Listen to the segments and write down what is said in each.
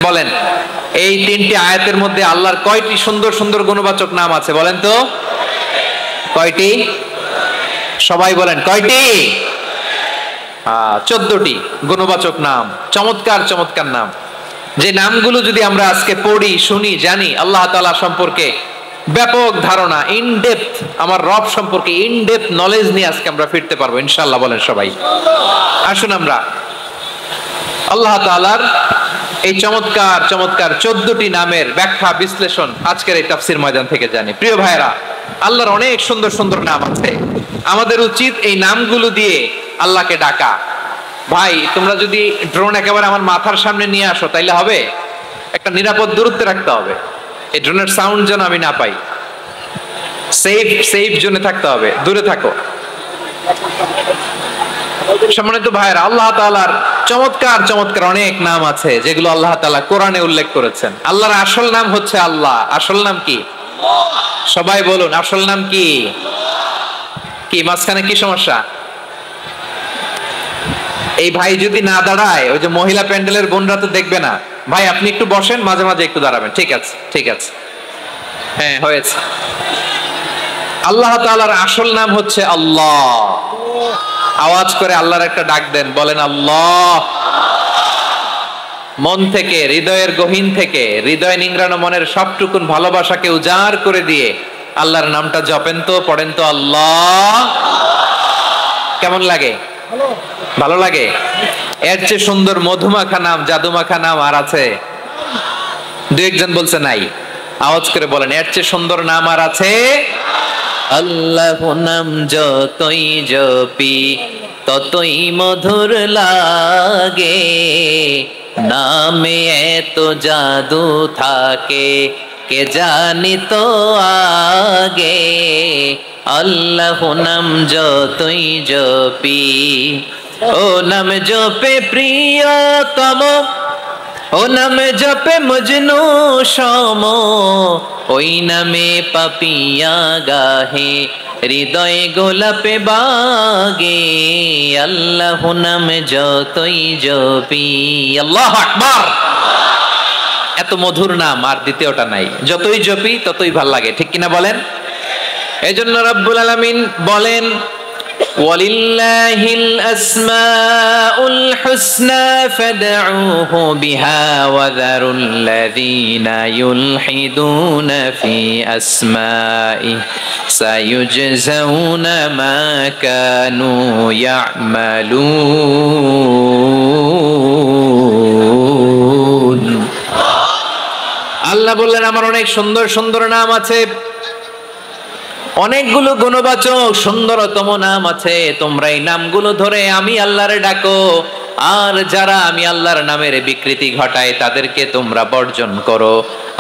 বলেন এই তিনটি আয়াতের মধ্যে আল্লাহর কয়টি সুন্দর সুন্দর গুণবাচক নাম আছে বলেন তো? কয়টি? সবাই বলেন কয়টি? 14টি গুণবাচক নাম, চমৎকার চমৎকার নাম। যে নামগুলো যদি আমরা আজকে পড়ি, শুনি, জানি, আল্লাহ তাআলা সম্পর্কে ব্যাপক ধারণা, ইন ডেপথ, আমার রব সম্পর্কে ইন ডেপথ নলেজ নিয়ে আজকে আমরা ফিরতে পারবো ইনশাআল্লাহ। বলেন সবাই। আসুন আমরা আল্লাহ তাআলার এই চমৎকার চমৎকার 14টি নামের ব্যাখ্যা বিশ্লেষণ আজকের এই তাফসীর ময়দান থেকে জানি। প্রিয় ভাইরা, আল্লাহর অনেক সুন্দর সুন্দর নাম আছে। আমাদের উচিত এই নামগুলো দিয়ে আল্লাহকে ডাকা। ভাই, তোমরা যদি ড্রোন একেবারে আমার মাথার সামনে নিয়ে আসো তাইলে হবে? একটা নিরাপদ দূরত্বে রাখতে হবে, এই ড্রোনের সাউন্ড যেন আমি না পাই। সেফ জোনে থাকতে হবে, দূরে থাকো। সম্মানিত ভাইরা, আল্লাহ তাআলার চমৎকার চমৎকার অনেক নাম আছে যেগুলো আল্লাহ তাআলা কোরআনে উল্লেখ করেছেন। আল্লাহর আসল নাম হচ্ছে আল্লাহ। আসল নাম কি? সবাই বলুন, আসল নাম কি? কি মাঝখানে কি সমস্যা? এই ভাই যদি না দাঁড়ায়, ওই যে মহিলা প্যান্ডেলের বোনরা তো দেখবে না। ভাই আপনি একটু বসেন, মাঝে মাঝে একটু দাঁড়াবেন। ঠিক আছে, ঠিক আছে, হ্যাঁ হয়েছে। আল্লাহ তাআলার আসল নাম হচ্ছে আল্লাহ। আওয়াজ করে আল্লাহর একটা ডাক দেন, বলেন আল্লাহ। মন থেকে, হৃদয়ের গহীন থেকে, হৃদয় নিংড়ানো মনের সবটুকুন ভালোবাসাকে উজাড় করে দিয়ে আল্লাহর নামটা জপেন তো, পড়েন তো আল্লাহ। কেমন লাগে? ভালো লাগে? এর চেয়ে সুন্দর মধুমাখা নাম, জাদুমাখা নাম আর আছে? দু একজন বলছে নাই। আওয়াজ করে বলেন, এর চেয়ে সুন্দর নাম আর আছে? আল্লাহ নাম যতই জপি ততই মধুর লাগে, নামে এত জাদু থাকে কে জানি তো আগে। আল্লাহ নাম যতই জপি, ও নাম জপে প্রিয়তম, ও নামে জপে মজনু সম, ওই নামে পাপিয়া গাহে হৃদয়ে গোলাপে বাগে। আল্লাহ নাম যতই জপি। আল্লাহু আকবার। এত মধুর নাম আর দ্বিতীয়টা নাই। যতই জপি ততই ভাল লাগে, ঠিক কিনা বলেন? এজন্য রব্বুল আলামিন বলেন, ওয়ালিল্লাহিল আসমাউল হুসনা ফাদউহু বিহা ওয়া যারুল্লাযীনা ইউলহিদুনা ফি আসমাইহি সায়ুজজাউনা মা কানু ইয়ামালুন। আল্লাহ বললেন, আমার অনেক সুন্দর সুন্দর নাম আছে, অনেকগুলো গুণবাচক সুন্দরতম নাম আছে। তোমরা এই নামগুলো ধরে আমি আল্লাহরে ডাকো, আর যারা আমি আল্লাহর নামের বিকৃতি ঘটায় তাদেরকে তোমরা বর্জন করো।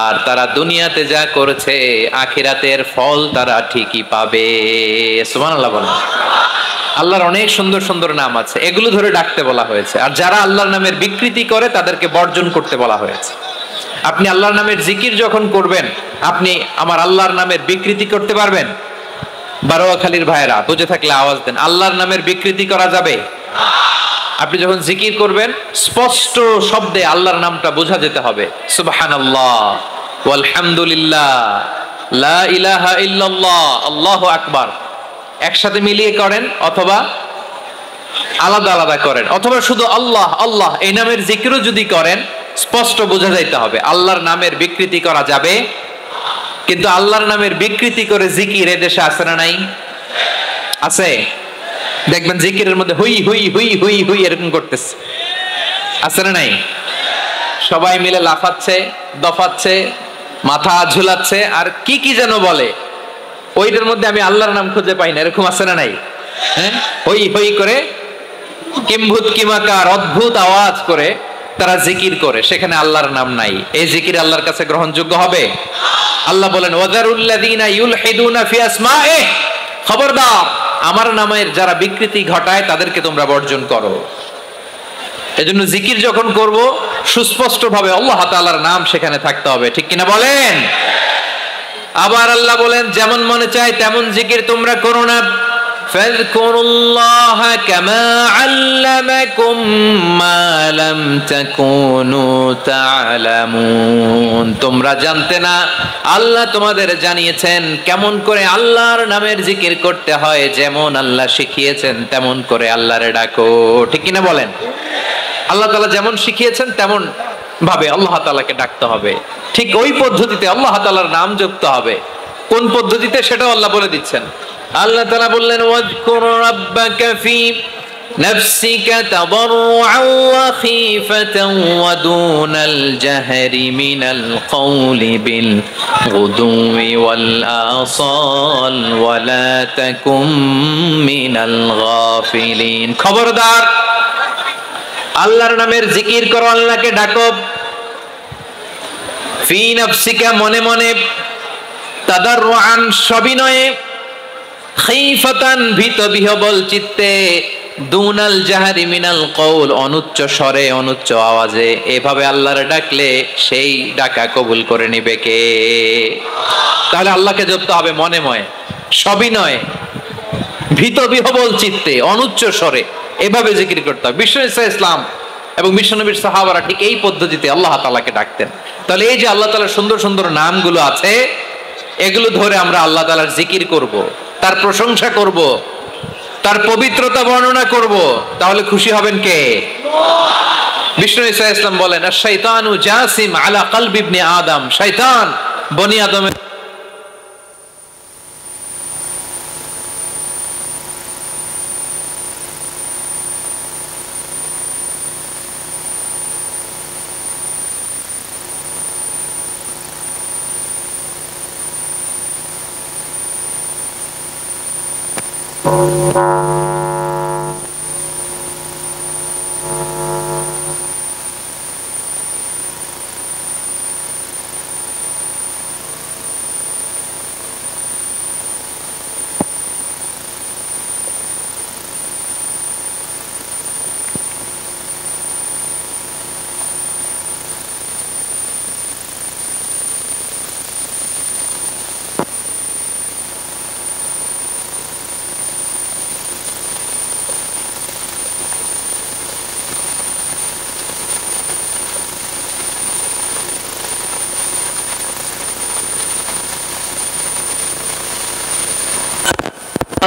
আর তারা দুনিয়াতে যা করেছে আখিরাতের ফল তারা ঠিকই পাবে। সুবহানাল্লাহ বলেন। আল্লাহর অনেক সুন্দর সুন্দর নাম আছে, এগুলো ধরে ডাকতে বলা হয়েছে। আর যারা আল্লাহর নামের বিকৃতি করে তাদেরকে বর্জন করতে বলা হয়েছে। আপনি আল্লাহর নামের জিকির যখন করবেন, আপনি আমার আল্লাহর নামের বিকৃতি করতে পারবেন? বারোয়াখালীর ভাইরা বুঝে থাকলে আওয়াজ দেন, আল্লাহর নামের বিকৃতি করা যাবে? আপনি যখন জিকির করবেন স্পষ্ট শব্দে আল্লাহর নামটা বোঝা যেতে হবে। সুবহানাল্লাহ, ওয়ালহামদুলিল্লাহ, লা ইলাহা ইল্লাল্লাহ, আল্লাহু আকবার। একসাথে মিলিয়ে করেন অথবা আলাদা আলাদা করেন, অথবা শুধু আল্লাহ আল্লাহ এই নামের জিকিরও যদি করেন স্পষ্ট বোঝা যাইতে হবে। আল্লাহর নামের বিকৃতি করা যাবে? কিন্তু আল্লাহর নামের বিকৃতি করে জিকির এদেশে আছে না নাই? আছে। দেখবেন জিকিরের মধ্যে হুই হুই হুই হুই হুই এরকম করতেছে, আছে না নাই? সবাই মিলে লাফাচ্ছে, দফাচ্ছে, মাথা ঝুলাচ্ছে, আর কি কি যেন বলে। ওইটার মধ্যে আমি আল্লাহর নাম খুঁজে পাই না, এরকম আছে না নাই? হ্যাঁ, হই হই করে কিম্ভূত কিমাকার অদ্ভুত আওয়াজ করে তারা জিকির করে, সেখানে আল্লাহর নাম নাই। এই জিকির আল্লাহর কাছে গ্রহণযোগ্য হবে? আল্লাহ বলেন, ওয়াযারুল্লাযীনা ইউলহিদুনা ফি আসমাইহি, খবরদার আমার নামের যারা বিকৃতি ঘটায় তাদেরকে তোমরা বর্জন করো। এজন্য জিকির যখন করব সুস্পষ্ট ভাবে আল্লাহ তাআলার নাম সেখানে থাকতে হবে, ঠিক কিনা বলেন? আবার আল্লাহ বলেন, যেমন মনে চায় তেমন জিকির তোমরা করো না। ফাযকুরুল্লাহ কামা আল্লামাকুম মা লাম তাকুনু তা'লামুন। তোমরা জানতে না, আল্লাহ তোমাদের জানিয়েছেন কেমন করে আল্লাহর নামের জিকির করতে হয়, যেমন আল্লাহ শিখিয়েছেন তেমন করে আল্লাহরে ডাকো। ঠিক কিনা বলেন? আল্লাহ তাআলা যেমন শিখিয়েছেন তেমন ভাবে আল্লাহ তাআলাকে ডাকতে হবে, ঠিক ওই পদ্ধতিতে আল্লাহ তাআলার নাম জপতে হবে। কোন পদ্ধতিতে সেটাও আল্লাহ বলে দিচ্ছেন। আল্লাহ তাআলা বললেন, ওয়াযকুর রাব্বাকা ফি নাফসিকা তাদাররুআন ওয়া খীফাতান ওয়া দুনাল জাহরি মিনাল কওলি বিল গুদুই ওয়াল আসাল ওয়া লা তাকুম মিনাল গাফিলিন। খবরদার, আল্লাহর নামের জিকির করো, আল্লাহকে ডাকো। ফি নাফসিকা, মনে মনে, তাদাররুআন, সবিনয়ে, খীফাতান, ভীত বিহবল চিত্তে, দুনাল জাহরি মিনাল কওল, অনুচ্চ স্বরে অনুচ্চ আওয়াজে। এভাবে আল্লাহরে ডাকলে সেই ডাকা কবুল করে নিবে কে? তাহলে আল্লাহকে জপতে হবে মনে মনে, সবিনয়ে, ভীত বিহবল চিত্তে, অনুচ্চ স্বরে, এভাবে জিকির করতে হবে। বিষ্ণু ইসলাম এবং বিশ্বনবীর সাহাবারা ঠিক এই পদ্ধতিতে আল্লাহ তাআলাকে ডাকতেন। তাহলে এই যে আল্লাহ তাআলার সুন্দর সুন্দর নামগুলো আছে, এগুলো ধরে আমরা আল্লাহ তাআলার জিকির করব, তার প্রশংসা করব, তার পবিত্রতা বর্ণনা করব, তাহলে খুশি হবেন কে? বিষ্ণু ইসলাম বলেন, আশ-শাইতানু জাসিম আলা কলবি ইবনে আদম। শয়তান বনি আদমের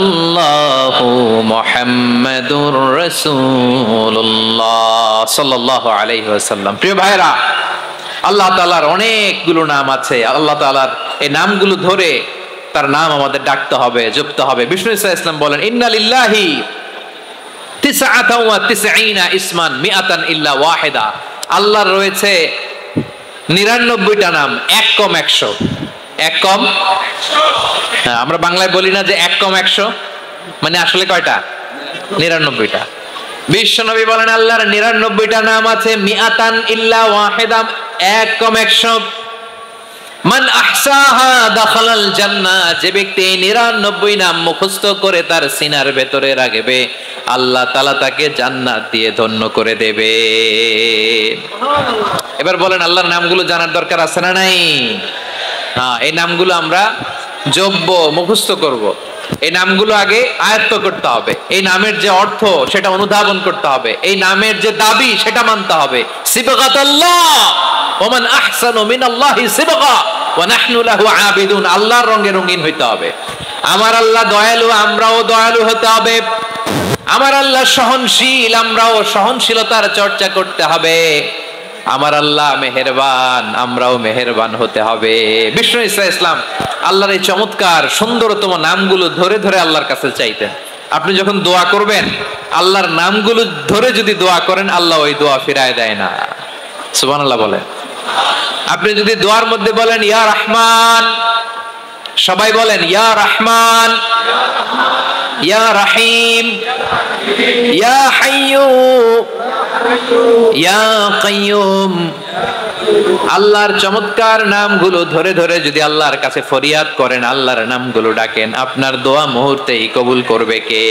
আল্লাহু মুহাম্মাদুর রাসূলুল্লাহ সাল্লাল্লাহু আলাইহি ওয়াসাল্লাম। প্রিয় ভাইরা, আল্লাহ তাআলার অনেকগুলো নাম আছে। আল্লাহ তাআলার এই নামগুলো ধরে তার নাম আমাদের ডাকতে হবে, জপতে হবে। বিষ্ণু ইসলাম বলেন, ইন্না লিল্লাহি তিসআতান ওয়া তিসঈনা ইসমান মিআতান ইল্লা ওয়াহিদা। আল্লাহর রয়েছে 99টা নাম, এক কম 100। এক কম 100। আমরা বাংলায় বলি না যে এক কম 100, মানে আসলে কয়টা? 99টা। বিশ্বনবী বলেন, আল্লাহর 99টা নাম আছে, মিআতান ইল্লা ওয়াহিদা, এক কম 100। মান আহসাহা দাখালাল জান্নাহ। যে ব্যক্তি 99 নাম মুখস্থ করে তার সিনার ভেতরে রাখবে, আল্লাহ তাআলা তাকে জান্নাত দিয়ে ধন্য করে দেবে। এবার বলেন, আল্লাহর নামগুলো জানার দরকার আছে না নাই? হ্যাঁ, এই নামগুলো আমরা জপব, মুখস্থ করব। এই নামগুলো আগে আয়ত্ত করতে হবে। এই নামের যে অর্থ সেটা অনুধাবন করতে হবে। এই নামের যে দাবি সেটা মানতে হবে। সিবগাতুল্লাহ ওয়া মান আহসানু মিনাল্লাহি সিবগা ওয়া নাহনু লাহু আবিদুন। আল্লাহর রঙে রঙিন হইতে হবে। আমার আল্লাহ দয়ালু, আমরাও দয়ালু হতে হবে। আমার আল্লাহ সহনশীল, আমরাও সহনশীলতার চর্চা করতে হবে। আমার আল্লাহ মেহেরবান, আমরাও মেহেরবান হতে হবে। বিষ্ণু ইসলাম আল্লাহর এই চমৎকার সুন্দরতম নামগুলো ধরে ধরে আল্লাহর কাছে চাইতেন। আপনি যখন দোয়া করবেন, আল্লাহর নামগুলো ধরে যদি দোয়া করেন, আল্লাহ ওই দোয়া ফিরায় দেয় না। সুবহানাল্লাহ বলেন। আপনি যদি দোয়ার মধ্যে বলেন ইয়া রহমান, সবাই বলেন ইয়া রহমান, ইয়া রহিম, ইয়া হাইয়্যু, ইয়া কাইয়্যুম। আল্লাহর চমৎকার নামগুলো ধরে ধরে যদি আল্লাহর কাছে ফরিয়াদ করেন, আল্লাহর নামগুলো ডাকেন, আপনার দোয়া মুহূর্তেই কবুল করবে কে?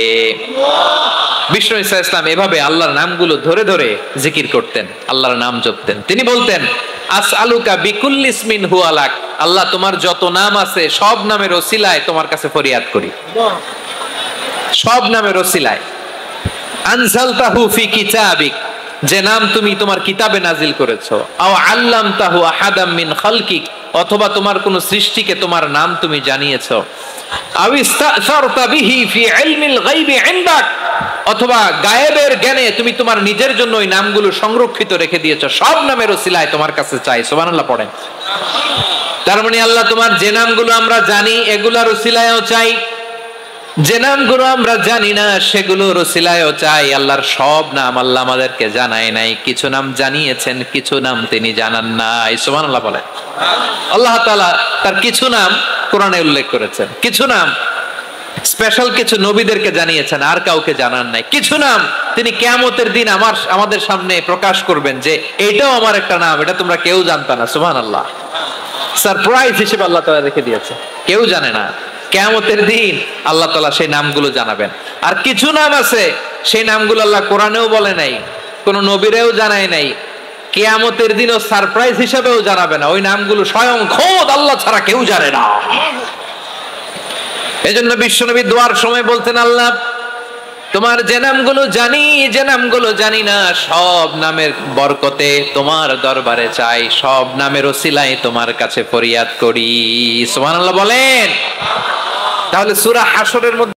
বিষ্ণু ইসলাম এভাবে আল্লাহর নামগুলো ধরে ধরে জিকির করতেন, আল্লাহর নাম জপতেন। তিনি বলতেন, আসআলুকা বিকুল্লি ইসমিন হুয়া লাক। আল্লাহ, তোমার যত নাম আছে সব নামের ওসিলায় তোমার কাছে ফরিয়াদ করি। সব নামের ওসিলায়। আনজালতাহু ফি কিতাবিক, যে নাম তুমি তোমার কিতাবে নাজিল করেছো। আও আল্লামতাহু আহাদাম মিন খালকিক, অথবা তোমার কোন সৃষ্টিকে তোমার নাম তুমি জানিয়েছো। আও ইস্তাসারতা বিহি ফি ইলমিল গায়বি ইনদাক, অথবা গায়েবের জ্ঞানে তুমি তোমার নিজের জন্য ওই নামগুলো সংরক্ষিত রেখে দিয়েছো। সব নামের ওসিলায় তোমার কাছে চাই। সুবহানাল্লাহ পড়েন। তার মানে আল্লাহ তোমার যে নামগুলো আমরা জানি এগুলোর ওসিলায়ও চাই, যে নামগুলো আমরা জানি না সেগুলোর ওসিলায়ও চাই। আল্লাহর সব নাম আল্লাহ আমাদেরকে জানায় নাই, কিছু নাম জানিয়েছেন, কিছু নাম তিনি জানান নাই। সুবহানাল্লাহ বলেন। আল্লাহ তাআলা তার কিছু নাম কোরআনে উল্লেখ করেছেন, কিছু নাম স্পেশাল কিছু নবীদেরকে জানিয়েছেন, আর কাউকে জানান নাই। কিছু নাম তিনি কিয়ামতের দিন আমাদের সামনে প্রকাশ করবেন যে এটাও আমার একটা নাম, এটা তোমরা কেউ জানতা না। সুবহানাল্লাহ, সারপ্রাইজ হিসেবে আল্লাহ তাআলা রেখে দিয়েছে, কেউ জানে না। কিয়ামতের দিন আল্লাহ তাআলা সেই নামগুলো জানাবেন। আর কিছু নাম আছে সেই নামগুলো আল্লাহ কোরআনেও বলে নাই, কোন নবীরেও জানায় নাই, কিয়ামতের দিনও সারপ্রাইজ হিসেবেও জানাবে না। ওই নামগুলো স্বয়ং খোদ আল্লাহ ছাড়া কেউ জানে না। এজন্য বিশ্বনবী দোয়ার সময় বলতেন, আল্লাহ তোমার যে নামগুলো জানি, যে নামগুলো জানি না, সব নামের বরকতে তোমার দরবারে চাই, সব নামের ওসিলায় তোমার কাছে ফরিয়াদ করি। সুবহানাল্লাহ বলেন। তাহলে সূরা হাশরের মধ্যে